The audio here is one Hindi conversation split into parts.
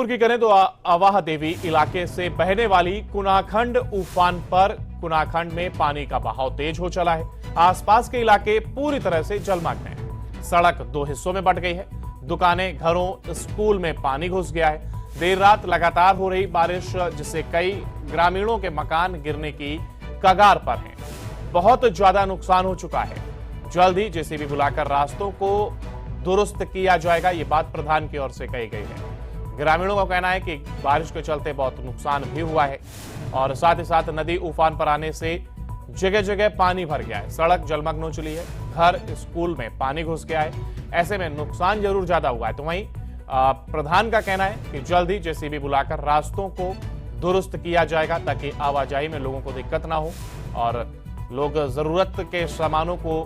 हमीरपुर की करें तो अवाह देवी इलाके से बहने वाली कुनाखंड उफान पर। कुनाखंड में पानी का बहाव तेज हो चला है। आसपास के इलाके पूरी तरह से जलमग्न है। सड़क दो हिस्सों में बंट गई है। दुकानें, घरों, स्कूल में पानी घुस गया है। देर रात लगातार हो रही बारिश जिससे कई ग्रामीणों के मकान गिरने की कगार पर हैं। बहुत ज्यादा नुकसान हो चुका है। जल्द ही जेसीबी बुलाकर रास्तों को दुरुस्त किया जाएगा, ये बात प्रधान की ओर से कही गई है। ग्रामीणों का कहना है कि बारिश के चलते बहुत नुकसान भी हुआ है और साथ ही साथ नदी उफान पर आने से जगह जगह पानी भर गया है। सड़क जलमग्न हो चली है। घर, स्कूल में पानी घुस गया है। ऐसे में नुकसान जरूर ज्यादा हुआ है। तो वहीं प्रधान का कहना है कि जल्द ही जेसीबी बुलाकर रास्तों को दुरुस्त किया जाएगा ताकि आवाजाही में लोगों को दिक्कत ना हो और लोग जरूरत के सामानों को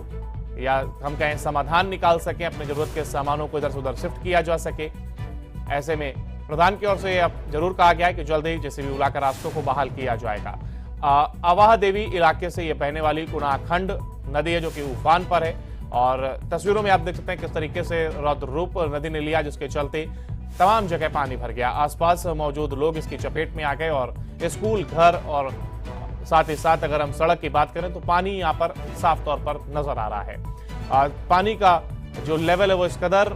या हम कहें समाधान निकाल सकें, अपने जरूरत के सामानों को इधर से उधर शिफ्ट किया जा सके। ऐसे में प्रधान की ओर से अब जरूर कहा गया है कि जल्द ही जेसीबी बुलाकर रास्तों को बहाल किया जाएगा। अवाह देवी इलाके से ये बहने वाली कुनाखंड नदी है जो कि उफान पर है और तस्वीरों में आप देख सकते हैं किस तरीके से रौद्र रूप नदी ने लिया, जिसके चलते तमाम जगह पानी भर गया। आसपास मौजूद लोग इसकी चपेट में आ गए और स्कूल, घर और साथ ही साथ अगर हम सड़क की बात करें तो पानी यहाँ पर साफ तौर पर नजर आ रहा है। पानी का जो लेवल है वो इस कदर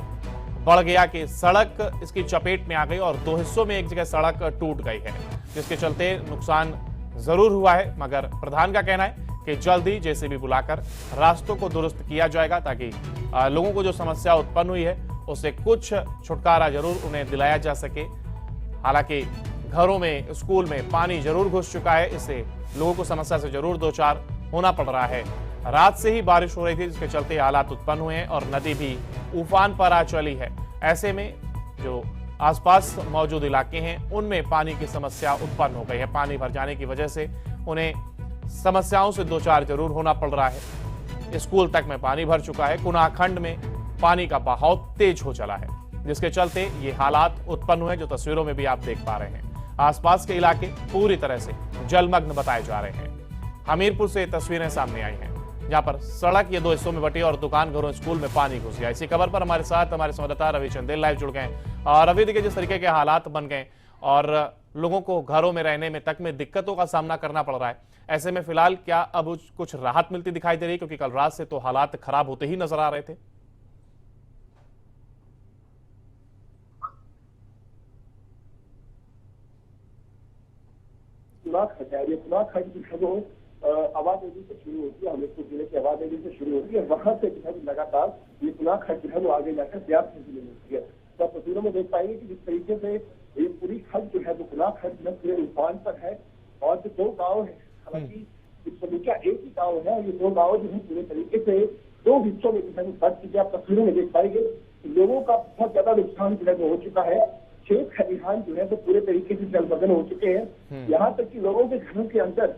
बढ़ गया कि सड़क इसकी चपेट में आ गई और दो हिस्सों में एक जगह सड़क टूट गई है, जिसके चलते नुकसान जरूर हुआ है। मगर प्रधान का कहना है कि जल्द ही जेसीबी बुलाकर रास्तों को दुरुस्त किया जाएगा ताकि लोगों को जो समस्या उत्पन्न हुई है उससे कुछ छुटकारा जरूर उन्हें दिलाया जा सके। हालांकि घरों में, स्कूल में पानी जरूर घुस चुका है, इससे लोगों को समस्या से जरूर दो चार होना पड़ रहा है। रात से ही बारिश हो रही थी जिसके चलते हालात उत्पन्न हुए हैं और नदी भी उफान पर आ चली है। ऐसे में जो आसपास मौजूद इलाके हैं उनमें पानी की समस्या उत्पन्न हो गई है। पानी भर जाने की वजह से उन्हें समस्याओं से दो चार जरूर होना पड़ रहा है। स्कूल तक में पानी भर चुका है। कुनाखंड में पानी का बहाव तेज हो चला है जिसके चलते ये हालात उत्पन्न हुए जो तस्वीरों में भी आप देख पा रहे हैं। आसपास के इलाके पूरी तरह से जलमग्न बताए जा रहे हैं। हमीरपुर से तस्वीरें सामने आई हैं जहां पर सड़क ये दो हिस्सों में बटी और दुकान, घरों, स्कूल में पानी घुस गया। इसी खबर पर हमारे साथ हमारे संवाददाता रवि चंदेल लाइव जुड़ गए और रवि, देखिए जिस तरीके के हालात बन गए और लोगों को घरों में रहने में तक में दिक्कतों का सामना करना पड़ रहा है, ऐसे में फिलहाल क्या अब कुछ राहत मिलती दिखाई दे रही है? क्योंकि कल रात से तो हालात खराब होते ही नजर आ रहे थे। अवाह देवी से शुरू होती है, हमीरपुर जिले के अवाह देवी से शुरू होती है। वहां से जो है लगातार ये कुनाखंड जो है वो आगे जाकर ब्यास नदी में मिलती है। तो आप तस्वीरों में देख पाएंगे कि जिस तरीके से ये पूरी खंड जो है वो कुनाखंड में पूरे उफान पर है और जो दो गाँव है, हालांकि इस समीक्षा एक ही गाँव है और ये दो गाँव जो है पूरे तरीके से दो हिस्सों में जो है बट चुके। आप तस्वीरों में देख पाएंगे लोगों का बहुत ज्यादा नुकसान जो है वो हो चुका है। खेत खलिहान जो है वो पूरे तरीके से जलमग्न हो चुके हैं। यहाँ तक कि लोगों के घरों के अंदर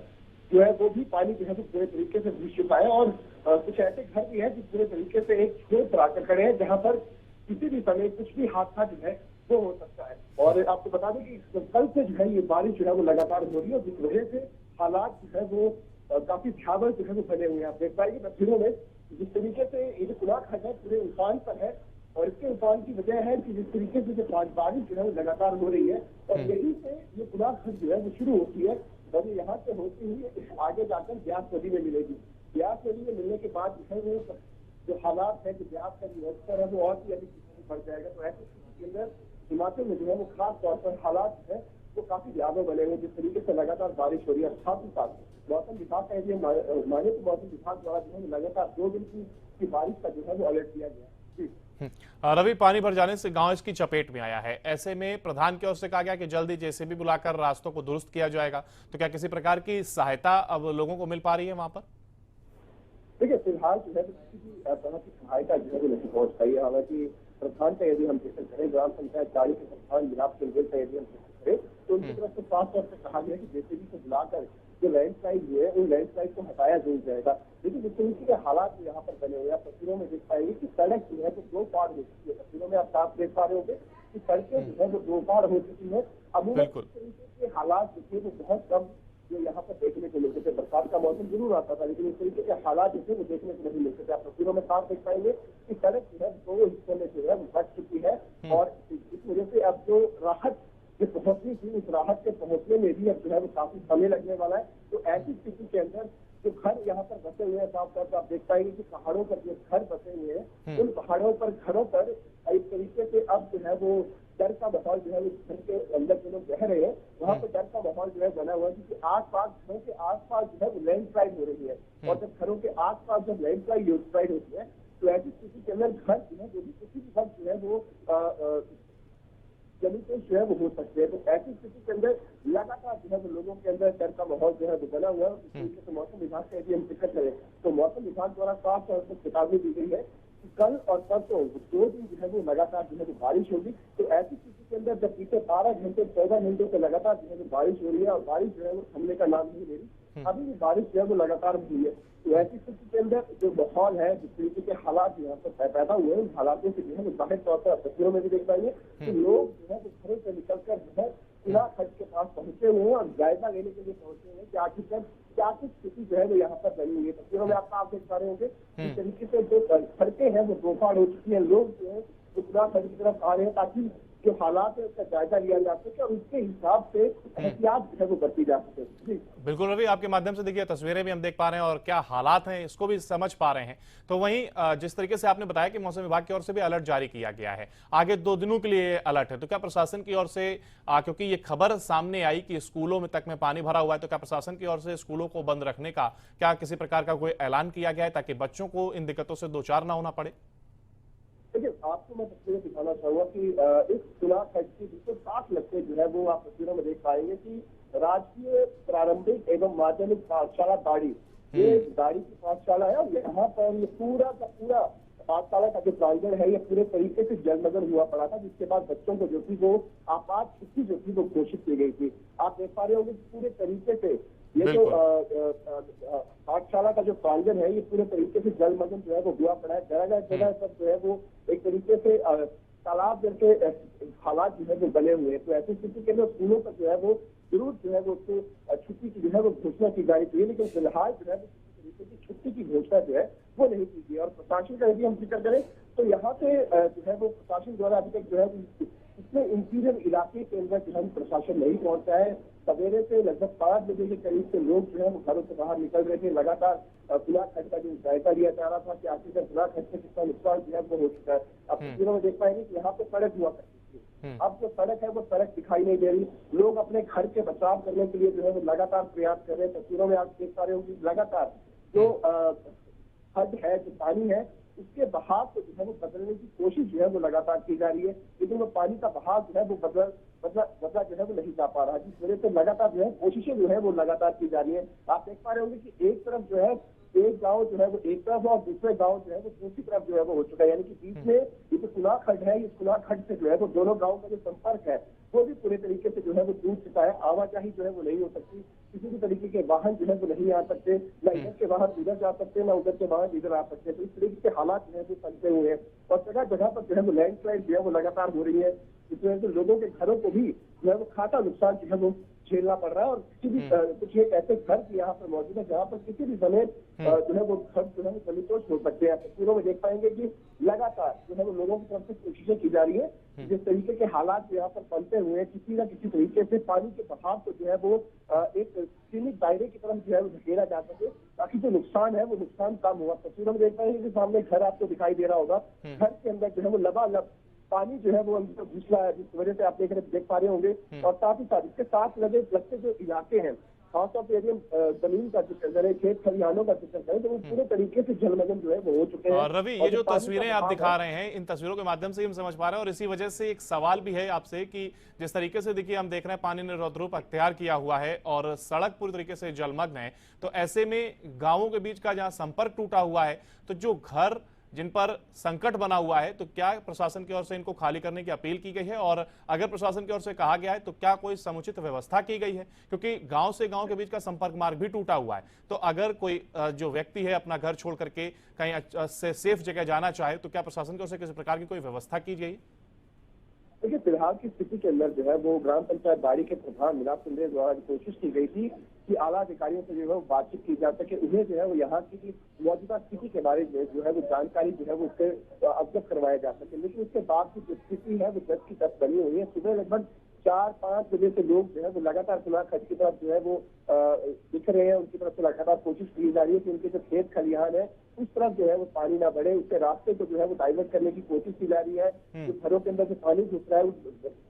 जो है वो भी पानी जो है वो पूरे तरीके से घुस चुका है और कुछ ऐसे घर भी हैं जो पूरे तरीके से एक छोर पर आकर खड़े हैं जहां पर किसी भी समय कुछ भी हादसा जो है वो हो सकता है। और आपको बता दें कि कल से जो है ये बारिश जो है वो लगातार हो रही है, जिस वजह से हालात जो है वो काफी भयावह जो है वो बने हुए हैं। आप देख पाएंगे तस्वीरों में जिस तरीके से ये जो कुनाखंड है पूरे उफान पर है और इसके उफान की वजह है कि जिस तरीके से जो बारिश जो है वो लगातार हो रही है और यहीं से ये कुनाखंड जो है वो शुरू होती है और यहाँ से होती हुई आगे जाकर ब्यास नदी में मिलेगी। ब्यास नदी में मिलने के बाद जो है वो जो हालात है कि ब्यास का जो स्तर है वो और भी अधिक बढ़ जाएगा। तो ऐसे स्थिति के अंदर हिमाचल में जो है वो खास तौर पर हालात जो है वो काफी भयावह बने हुए जिस तरीके से लगातार बारिश हो रही है। साथ ही साथ मौसम विभाग का यदि माने तो मौसम विभाग द्वारा जो है लगातार 2 दिन की बारिश का जो है वो अलर्ट दिया गया। रवि, पानी भर जाने से गांव इसकी चपेट में आया है। ऐसे में प्रधान की ओर से कहा गया कि जल्दी जेसीबी बुलाकर रास्तों को दुरुस्त किया जाएगा। तो क्या किसी प्रकार की सहायता अब लोगों को मिल पा रही है वहां पर? देखिए फिलहाल जो है किसी भी तरह की सहायता जो है वो नहीं पहुंच पाई है। हालांकि प्रधान का यदि हम जिक्र करें, ग्राम पंचायत कार्य के प्रधान जिलाब चंदेल का यदि हम जिक्र करें तो उनकी तरफ से साफ तौर पर कहा गया कि जेसीबी को बुलाकर जो लैंडस्लाइड हुए उन लैंडस्लाइड को हटाया जरूर जाएगा। लेकिन जिस तरीके के हालात यहाँ पर बने हुए हैं तस्वीरों में देख पाएंगे कि सड़क जो है वो 2 पार हो चुकी है। तस्वीरों में आप साफ देख पा रहे होंगे कि सड़कें जो है वो 2 पार हो चुकी है। अमूमन इस तरीके के हालात जो थे वो बहुत कम जो यहाँ पर देखने को मिलते थे। बरसात का मौसम जरूर आता था लेकिन इस तरीके के हालात जो थे वो देखने को नहीं मिलते थे। आप तस्वीरों में साफ देख पाएंगे कि सड़क जो है 2 हिस्सों में जो है वो बच चुकी है और इस वजह से अब जो राहत जो पहुंचनी थी उस राहत के पहुंचने में भी अब जो है वो काफी समय लगने वाला है। तो ऐसी स्थिति के अंदर जो घर यहाँ पर बसे हुए हैं, साफ तौर पर आप देख पाएंगे कि पहाड़ों पर जो घर बसे हुए हैं, उन पहाड़ों पर घरों पर एक तरीके से अब जो है वो डर का माहौल जो है उस घर के अंदर जो लोग रह रहे हैं वहाँ पर डर का माहौल जो है बना हुआ है, क्योंकि आसपास घरों के आसपास जो है वो लैंडस्लाइड हो रही है। और जब घरों के आसपास जब लैंडस्लाइड होती है तो ऐसी स्थिति के अंदर घर जो है वो भी किसी भी वक्त जो है वो जमीन जो है वो हो सकते हैं। तो ऐसी स्थिति के अंदर लगातार जो है वो लोगों के अंदर डर का माहौल जो है वो बना हुआ है। इस तरीके से मौसम विभाग का यदि हम जिक्र करें तो मौसम विभाग द्वारा साफ तौर पर चेतावनी दी गई है कि कल और परसों 2 दिन जो है वो लगातार जो है वो बारिश होगी। तो ऐसी स्थिति के अंदर जब बीते 12 घंटे 14 घंटे से लगातार जो है वो बारिश हो रही है और बारिश जो है वो थमने का नाम नहीं ले रही, अभी भी बारिश जो है वो लगातार हो रही है। तो ऐसी स्थिति के अंदर जो माहौल है, जिस तरीके के हालात यहाँ पर पैदा हुए हैं, उन हालातों से जो है वो जाहिर तौर पर तस्वीरों में भी देख पाएंगे कि लोग जो है वो घरों से निकलकर जो है खुला खड्ड के पास पहुंचे हुए हैं और जायजा लेने के लिए पहुंचे हुए हैं कि आखिरकार क्या कुछ स्थिति जो है वो यहाँ पर बनी हुई है। तस्वीरों में आप देख पा रहे होंगे इस तरीके से जो सड़कें हैं वो दोफाड़ हो चुकी है, लोग जो है वो खुला खड्ड की तरफ आ रहे हैं ताकि जो हालात है उसका जायजा लिया जा सके और उसके हिसाब से एहतियात जो है वो बरती जा सके। जी बिल्कुल रवि, आपके माध्यम से देखिए तस्वीरें भी हम देख पा रहे हैं और क्या हालात हैं इसको भी समझ पा रहे हैं। तो वहीं जिस तरीके से आपने बताया कि मौसम विभाग की ओर से भी अलर्ट जारी किया गया है, आगे 2 दिनों के लिए अलर्ट है, तो क्या प्रशासन की ओर से क्योंकि ये खबर सामने आई कि स्कूलों में तक में पानी भरा हुआ है, तो क्या प्रशासन की ओर से स्कूलों को बंद रखने का क्या किसी प्रकार का कोई ऐलान किया गया है ताकि बच्चों को इन दिक्कतों से 2-4 ना होना पड़े? देखिए, आपको मैं तस्वीरें दिखाना चाहूंगा कि इस चुनाव खड्ड की बिल्कुल 7 लगते जो है वो आप तस्वीरों में देख पाएंगे कि राजकीय प्रारंभिक एवं माध्यमिक पाठशाला दाड़ी, ये दाड़ी की पाठशाला है और यहाँ पर ये पूरा का पूरा पाठशाला का जो प्रांगण है ये पूरे तरीके से जलमग्न हुआ पड़ा था, जिसके बाद बच्चों को जो थी वो आपात छुट्टी जो थी वो घोषित की गई थी। आप देख पा रहे होंगे पूरे तरीके से ये जो पाठशाला का जो प्रांगण है ये पूरे तरीके से जलमग्न जो है वो हुआ पड़ा है। जगह जगह सब जो है वो एक तरीके से तालाब जैसे हालात जो है वो बने हुए हैं। तो ऐसी स्थिति के अंदर स्कूलों पर जो है वो जरूर जो है वो उसको छुट्टी की जो है वो घोषणा की जानी चाहिए, लेकिन फिलहाल जो है तरीके की छुट्टी की घोषणा जो है वो नहीं की गई। और प्रशासन का यदि हम जिक्र करें तो यहाँ से जो है वो प्रशासन द्वारा अभी तक जो है इसमें इंटीरियर इलाके के अंदर जो है प्रशासन नहीं पहुंचा है। सवेरे से लगभग 5 बजे के करीब से लोग जो है वो घरों से बाहर निकल रहे थे। लगातार खुला खड्ड का जो जायजा लिया जा रहा था कि आखिरकार खुला खड्ड से कितना नुकसान जो है वो हो चुका है। अब तस्वीरों में देख पाएंगे कि यहाँ पे सड़क हुआ करती थी, अब जो सड़क है वो सड़क दिखाई नहीं दे रही। लोग अपने घर के बचाव करने के लिए जो है वो लगातार प्रयास कर रहे हैं। तस्वीरों में आप देख पा रहे होंगे लगातार जो खड्ड है, जो पानी है, उसके बहाव को जो है वो बदलने की कोशिश जो है वो लगातार की जा रही है, लेकिन वो पानी का बहाव जो है वो बदला जो है वो नहीं जा पा रहा, जिस वजह से लगातार जो है कोशिशें जो है वो लगातार की जा रही है। आप देख पा रहे होंगे कि एक तरफ जो है एक गांव जो है वो एक तरफ और दूसरे गांव जो है वो दूसरी तरफ जो है वो हो चुका है, यानी कि बीच में ये जो खुला खड्ड है, इस खुला खड्ड से जो है वो दोनों गांव का जो संपर्क है वो भी पूरे तरीके से जो है वो टूट चुका है। आवाजाही जो है वो नहीं हो सकती, किसी भी तरीके के वाहन जो है वो नहीं आ सकते, न इधर के वाहन उधर जा सकते, न उधर के वाहन इधर आ सकते। तो इस तरीके के हालात जो है वो बनते हुए हैं और जगह जगह पर जो है वो लैंडस्लाइड जो है वो लगातार हो रही है, जिस वजह से लोगों के घरों को भी जो है वो खाता नुकसान जो है वो झेलना पड़ रहा है। और किसी भी कुछ एक ऐसे घर की यहाँ पर मौजूद है जहाँ पर किसी भी समय जो है वो घर जो है वो जमींदोज हो सकते हैं। तस्वीरों में देख पाएंगे कि लगातार जो है वो लोगों की तरफ से कोशिशें की जा रही है, जिस तरीके के हालात यहाँ पर बनते हुए हैं किसी न किसी तरीके से पानी के बहाव को जो है वो एक सीमित दायरे की तरफ जो है वो धकेला जा सके, ताकि जो नुकसान है वो नुकसान कम हुआ। तस्वीरों में देख पाएंगे कि सामने घर आपको दिखाई दे रहा होगा, घर के अंदर जो है वो लबालब पानी जो है वो अंदर घुस रहा है, जिस वजह से आप देख पा रहे होंगे। और साथ ही साथ इसके साथ लगते जो इलाके हैं, खासतौर पर यदि हम जमीन का जिक्र करें, खेत खलिहानों का जिक्र करें, तो वो पूरे तरीके से जलमग्न जो है वो हो चुके हैं। और रवि, ये जो तस्वीरें आप दिखा रहे हैं, इन तस्वीरों के माध्यम से हम समझ पा रहे हैं और इसी वजह से एक सवाल भी है आपसे कि जिस तरीके से देखिए हम देख रहे हैं पानी ने रौद्र रूप अख्तियार किया हुआ है और सड़क पूरी तरीके से जलमग्न है, तो ऐसे में गांवों के बीच का जहां संपर्क टूटा हुआ है, तो जो घर जिन पर संकट बना हुआ है, तो क्या प्रशासन की ओर से इनको खाली करने की अपील की गई है? और अगर प्रशासन की ओर से कहा गया है तो क्या कोई समुचित व्यवस्था की गई है? क्योंकि गांव से गांव के बीच का संपर्क मार्ग भी टूटा हुआ है, तो अगर कोई जो व्यक्ति है अपना घर छोड़ करके कहीं से सेफ जगह जाना चाहे, तो क्या प्रशासन की ओर से किसी प्रकार की कोई व्यवस्था की गई? देखिए, फिलहाल की स्थिति के अंदर जो है वो ग्राम पंचायत बाड़ी के प्रधान मिलाप चंद्र द्वारा कोशिश की गई थी कि आला अधिकारियों से जो है वो बातचीत की जा सके, उन्हें जो है वो यहाँ की मौजूदा स्थिति के बारे में जो है वो जानकारी जो है वो उससे अवगत करवाया जा सके। लेकिन उसके बाद की जो स्थिति है वो 10 की 10 बनी हुई है। सुबह लगभग 4-5 बजे से लोग जो है वो लगातार कुनाह खड्ड की तरफ जो है वो दिख रहे हैं। उनकी तरफ से लगातार कोशिश की जा रही है कि उनके जो खेत खलिहान है उस तरफ जो है वो पानी ना बढ़े, उसके रास्ते को जो है वो डाइवर्ट करने की कोशिश की जा रही है। जो घरों के अंदर जो पानी घुस रहा है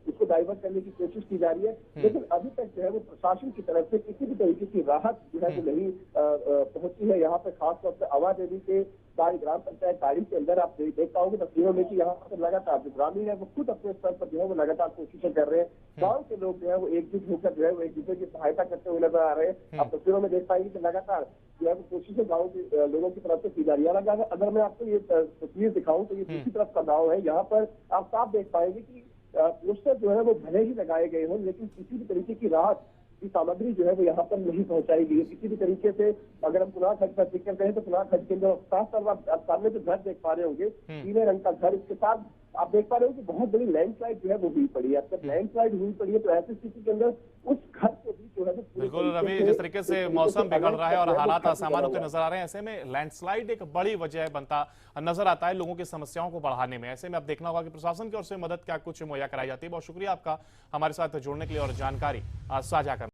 उसको डाइवर्ट करने की कोशिश की जा रही है, लेकिन अभी तक जो है वो प्रशासन की तरफ से किसी भी तरीके की राहत जो है वो नहीं पहुंची है। यहाँ पे खासतौर से अवा देवी के ग्राम पंचायत बाड़ी के अंदर आप देख पाओगे तस्वीरों में कि यहाँ पर लगातार जो ग्रामीण है वो खुद अपने स्तर पर जो है वो लगातार कोशिशें कर रहे हैं। गांव के लोग जो है वो एकजुट होकर जो है वो एक दूसरे की सहायता करते हुए नजर आ रहे हैं। आप तस्वीरों में देख पाएंगे कि लगातार जो है वो कोशिशें गाँव के लोगों की तरफ से की जा रही है। अगर मैं आपको ये तस्वीर दिखाऊं तो ये दूसरी तरफ का गाँव है। यहाँ पर आप साफ देख पाएंगे कि पोस्टर जो है वो भले ही लगाए गए हों, लेकिन किसी भी तरीके की राहत की सामग्री जो है वो यहाँ पर नहीं पहुंचाई गई है किसी भी तरीके से। अगर हम कुनाह खड्ड पर जिक्र करें तो कुनाह खड्ड के अंदर साफ तौर आप सामने जो घर देख पा रहे होंगे, पीले रंग का घर, इसके साथ आप देख पा रहे हो कि बहुत बड़ी लैंडस्लाइड जो है वो हुई पड़ी है। जब लैंडस्लाइड हुई पड़ी है तो ऐसी स्थिति के अंदर उस घर को भी जो है बिल्कुल रवि, जिस तरीके से मौसम बिगड़ रहा है और हालात असामान्य होते नजर आ रहे हैं, ऐसे में लैंडस्लाइड एक बड़ी वजह बनता नजर आता है लोगों की समस्याओं को बढ़ाने में। ऐसे में अब देखना होगा कि प्रशासन की ओर से मदद क्या कुछ मुहैया कराई जाती है। बहुत शुक्रिया आपका हमारे साथ जुड़ने के लिए और जानकारी साझा करने